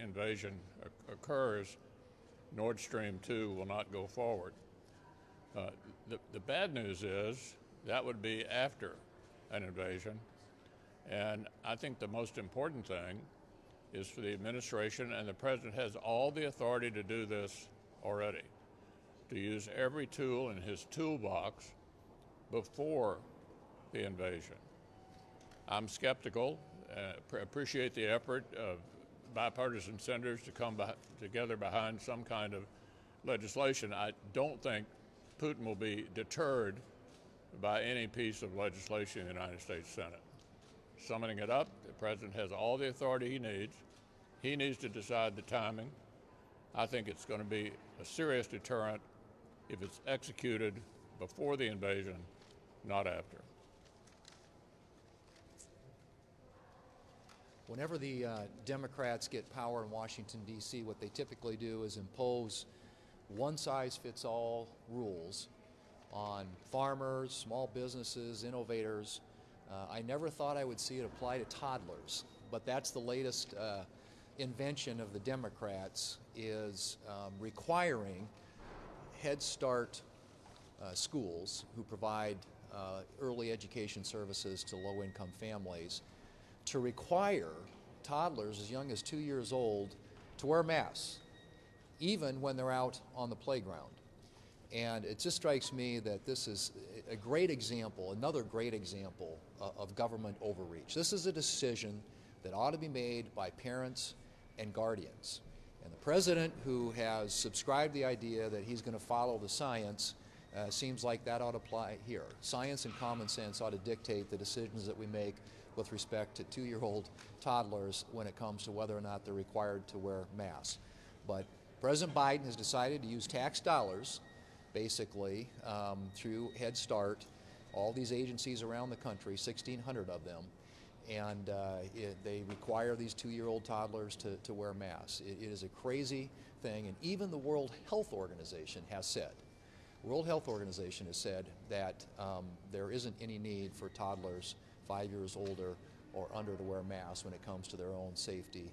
invasion occurs, Nord Stream 2 will not go forward. The bad news is that would be after an invasion, and I think the most important thing is for the administration, and the president has all the authority to do this already, to use every tool in his toolbox before the invasion. I'm skeptical, appreciate the effort of bipartisan senators to come together behind some kind of legislation. I don't think Putin will be deterred by any piece of legislation in the United States Senate. Summing it up, the president has all the authority he needs. He needs to decide the timing. I think it's going to be a serious deterrent if it's executed before the invasion, not after. Whenever the Democrats get power in Washington, D.C., what they typically do is impose one-size-fits-all rules on farmers, small businesses, innovators. I never thought I would see it apply to toddlers, but that's the latest invention of the Democrats, is requiring Head Start schools who provide early education services to low-income families to require toddlers as young as 2 years old to wear masks, even when they're out on the playground. And it just strikes me that this is a great example, another great example of government overreach. This is a decision that ought to be made by parents and guardians. And the president, who has subscribed the idea that he's going to follow the science, seems like that ought to apply here. Science and common sense ought to dictate the decisions that we make with respect to 2-year-old toddlers when it comes to whether or not they're required to wear masks. But President Biden has decided to use tax dollars, basically, through Head Start, all these agencies around the country, 1,600 of them, and they require these 2-year-old toddlers to wear masks. It is a crazy thing, and even the World Health Organization has said, that there isn't any need for toddlers 5 years older or under to wear masks when it comes to their own safety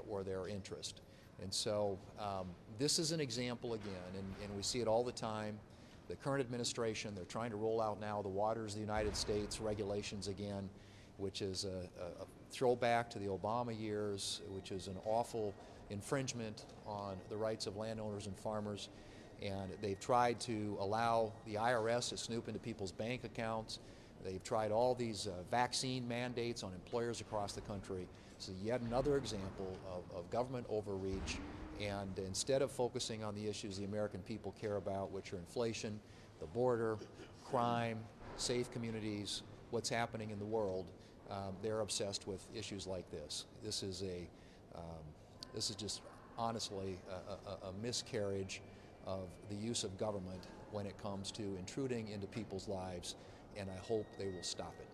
or their interest. And so this is an example again, and we see it all the time. The current administration, they're trying to roll out now the Waters of the United States regulations again, which is a throwback to the Obama years, which is an awful infringement on the rights of landowners and farmers. And they've tried to allow the IRS to snoop into people's bank accounts. They've tried all these vaccine mandates on employers across the country. So yet another example of government overreach. And instead of focusing on the issues the American people care about, which are inflation, the border, crime, safe communities, what's happening in the world, they're obsessed with issues like this. This is just honestly a miscarriage of the use of government when it comes to intruding into people's lives, and I hope they will stop it.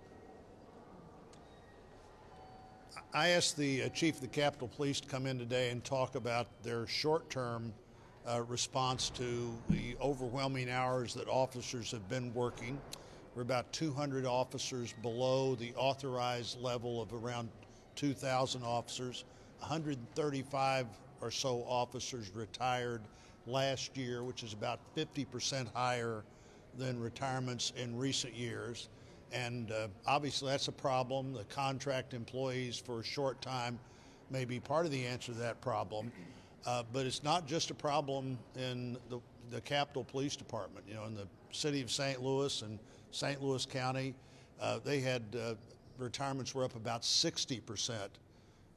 I asked the chief of the Capitol Police to come in today and talk about their short-term response to the overwhelming hours that officers have been working. We're about 200 officers below the authorized level of around 2,000 officers. 135 or so officers retired last year, which is about 50% higher than retirements in recent years. And obviously that's a problem. The contract employees for a short time may be part of the answer to that problem. But it's not just a problem in the Capitol Police Department. You know, in the city of St. Louis and St. Louis County, they had retirements were up about 60%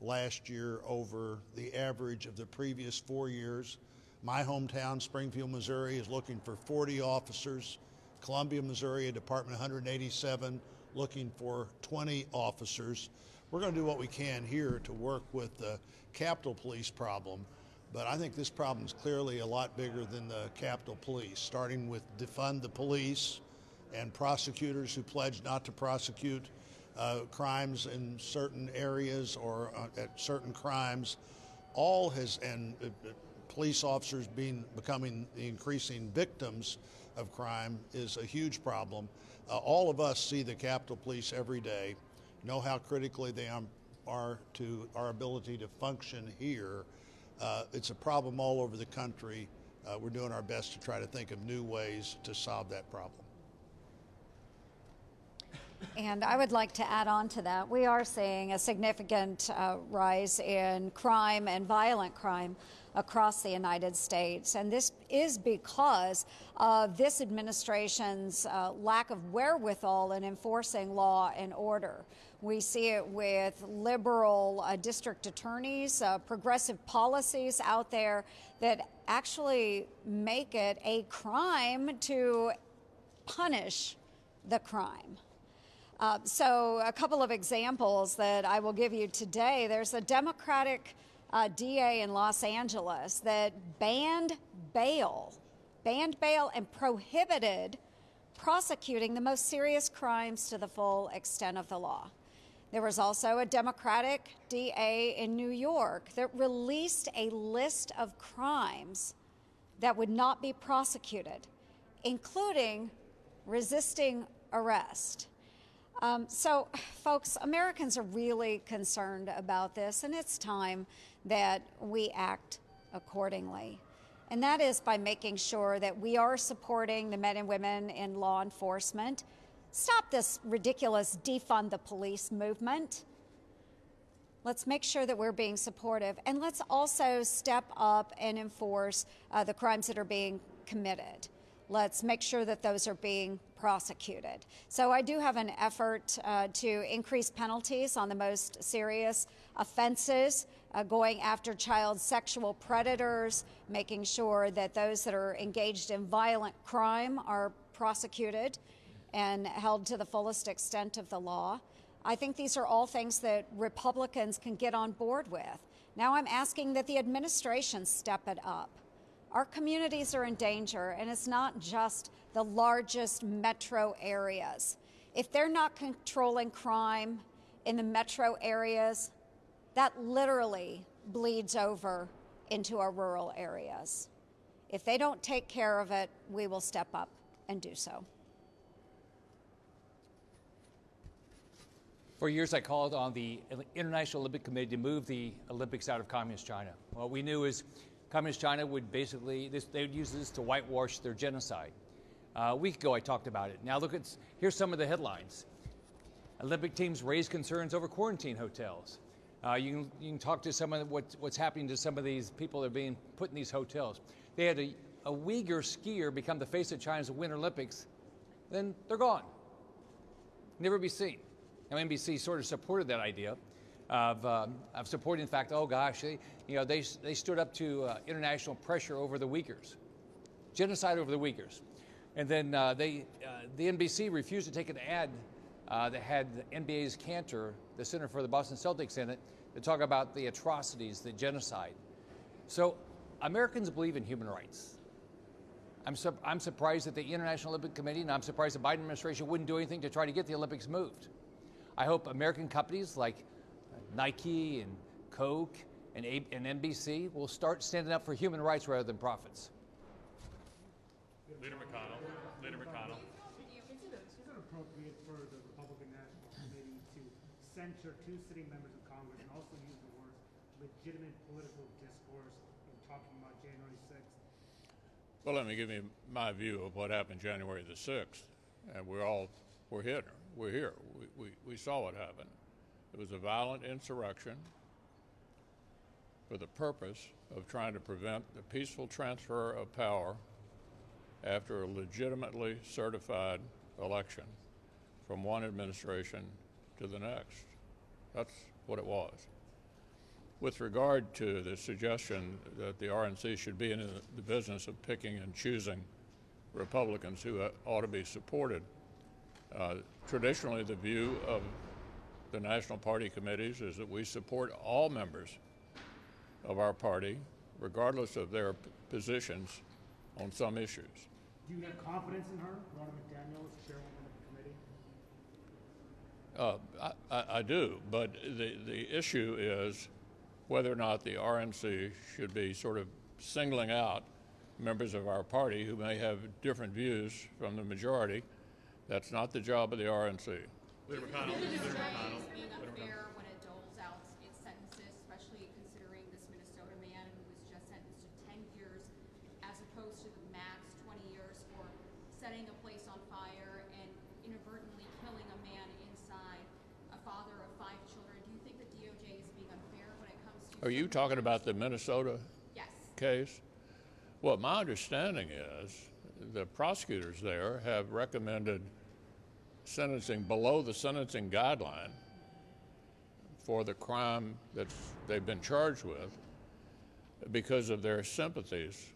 last year over the average of the previous 4 years. My hometown, Springfield, Missouri, is looking for 40 officers. Columbia, Missouri, a department 187, looking for 20 officers. We're going to do what we can here to work with the Capitol Police problem, but I think this problem is clearly a lot bigger than the Capitol Police, starting with defund the police and prosecutors who pledge not to prosecute crimes in certain areas or at certain crimes. Police officers becoming the increasing victims of crime is a huge problem. All of us see the Capitol Police every day, know how critically they are are to our ability to function here. It's a problem all over the country. We're doing our best to try to think of new ways to solve that problem. And I would like to add on to that. We are seeing a significant rise in crime and violent crime across the United States. And this is because of this administration's lack of wherewithal in enforcing law and order. We see it with liberal district attorneys, progressive policies out there that actually make it a crime to punish the crime. So a couple of examples that I will give you today. There's a Democratic DA in Los Angeles that banned bail and prohibited prosecuting the most serious crimes to the full extent of the law. There was also a Democratic DA in New York that released a list of crimes that would not be prosecuted, including resisting arrest. So, folks, Americans are really concerned about this, and it's time that we act accordingly. And that is by making sure that we are supporting the men and women in law enforcement. Stop this ridiculous defund the police movement. Let's make sure that we're being supportive, and let's also step up and enforce the crimes that are being committed. Let's make sure that those are being prosecuted. So I do have an effort to increase penalties on the most serious offenses, going after child sexual predators, making sure that those that are engaged in violent crime are prosecuted and held to the fullest extent of the law. I think these are all things that Republicans can get on board with. Now I'm asking that the administration step it up. Our communities are in danger, and it's not just the largest metro areas. If they're not controlling crime in the metro areas, that literally bleeds over into our rural areas. If they don't take care of it, we will step up and do so. For years, I called on the International Olympic Committee to move the Olympics out of Communist China. What we knew is Communist China would basically, they would use this to whitewash their genocide. A week ago, I talked about it. Now look here's some of the headlines. Olympic teams raise concerns over quarantine hotels. You can talk to some of what's happening to some of these people that are being put in these hotels. They had a Uyghur skier become the face of China's Winter Olympics. Then they're gone. Never be seen. Now NBC sort of supported that idea of supporting the fact, oh gosh, they stood up to international pressure over the Uyghurs, genocide over the Uyghurs. And then the NBC refused to take an ad that had the NBA's Cantor, the center for the Boston Celtics, in it to talk about the atrocities, the genocide. So Americans believe in human rights. I'm surprised that the International Olympic Committee, and I'm surprised the Biden administration wouldn't do anything to try to get the Olympics moved. I hope American companies like Nike and Coke and NBC will start standing up for human rights rather than profits. Leader McConnell. Is it appropriate for the Republican National Committee to censure two sitting members of Congress and also use the words legitimate political discourse in talking about January 6th? Well, let me give you my view of what happened January the 6th. And we're here. We saw what happened. It was a violent insurrection for the purpose of trying to prevent the peaceful transfer of power after a legitimately certified election from one administration to the next. That's what it was. With regard to the suggestion that the RNC should be in the business of picking and choosing Republicans who ought to be supported, traditionally the view of the National Party committees is that we support all members of our party, regardless of their positions on some issues. Do you have confidence in her, Ronna McDaniel, as chairwoman of the committee? I do, but the issue is whether or not the RNC should be sort of singling out members of our party who may have different views from the majority. That's not the job of the RNC. Leader McConnell. Being unfair when it doles out Are you talking about the Minnesota Yes. case? Well, my understanding is the prosecutors there have recommended sentencing below the sentencing guideline for the crime that they've been charged with because of their sympathies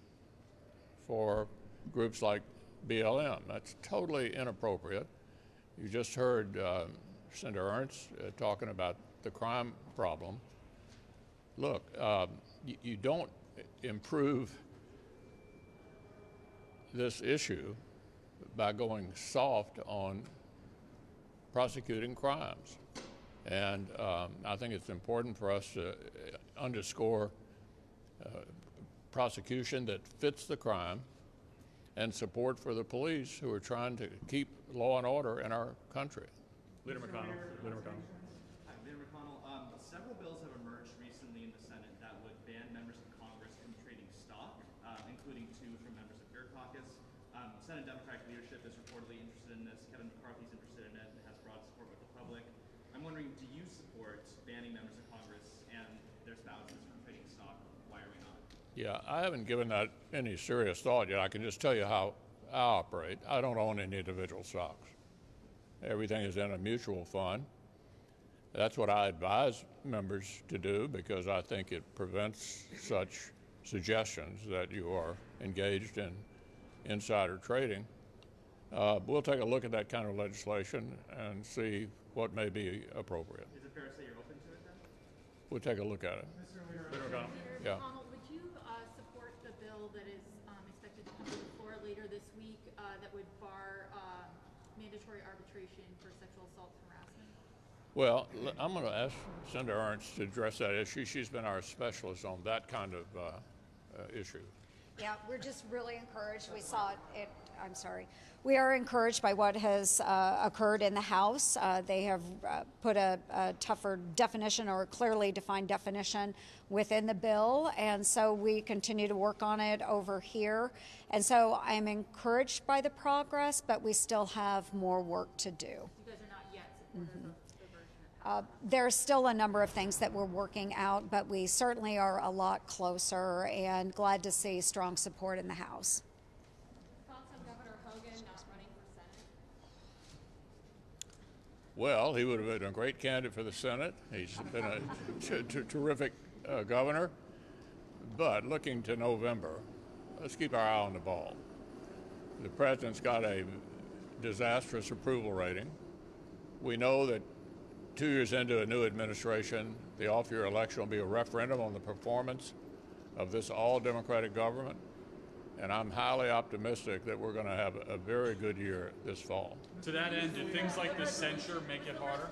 for groups like BLM. That's totally inappropriate. You just heard Senator Ernst talking about the crime problem. Look, you don't improve this issue by going soft on prosecuting crimes. And I think it's important for us to underscore prosecution that fits the crime and support for the police who are trying to keep law and order in our country. Leader McConnell. Leader McConnell. Hi, Leader McConnell. Several bills have emerged recently in the Senate that would ban members of Congress from trading stock, including two from members of your caucus. Senate Democratic leadership is reportedly interested in this. Kevin McCarthy is interested in it and has broad support with the public. I'm wondering, do you support banning members of Congress and their spouses from trading stock? Why are we not? Yeah, I haven't given that any serious thought yet. I can just tell you how I operate. I don't own any individual stocks. Everything is in a mutual fund. That's what I advise members to do because I think it prevents such suggestions that you are engaged in insider trading. We'll take a look at that kind of legislation and see what may be appropriate. Is it fair to say you're open to it then? We'll take a look at it. Leader McConnell. Yeah. McConnell, would you support the bill that is expected to come to the floor later this week that would bar mandatory arbitration for sexual assault and harassment? Well, I'm going to ask Senator Ernst to address that issue. She's been our specialist on that kind of issue. Yeah, we're just really encouraged. We saw it. I'm sorry. We are encouraged by what has occurred in the House. They have put a tougher definition or a clearly defined definition within the bill, and so we continue to work on it over here. And so I'm encouraged by the progress, but we still have more work to do. You guys are not yet supporters of the version of There's still a number of things that we're working out, but we certainly are a lot closer and glad to see strong support in the House. Thoughts on Governor Hogan not running for Senate? Well, he would have been a great candidate for the Senate. He's been a terrific governor. But looking to November, let's keep our eye on the ball. The president's got a disastrous approval rating. We know that 2 years into a new administration, the off-year election will be a referendum on the performance of this all-Democratic government. And I'm highly optimistic that we're going to have a very good year this fall. To that end, did things like this censure make it harder?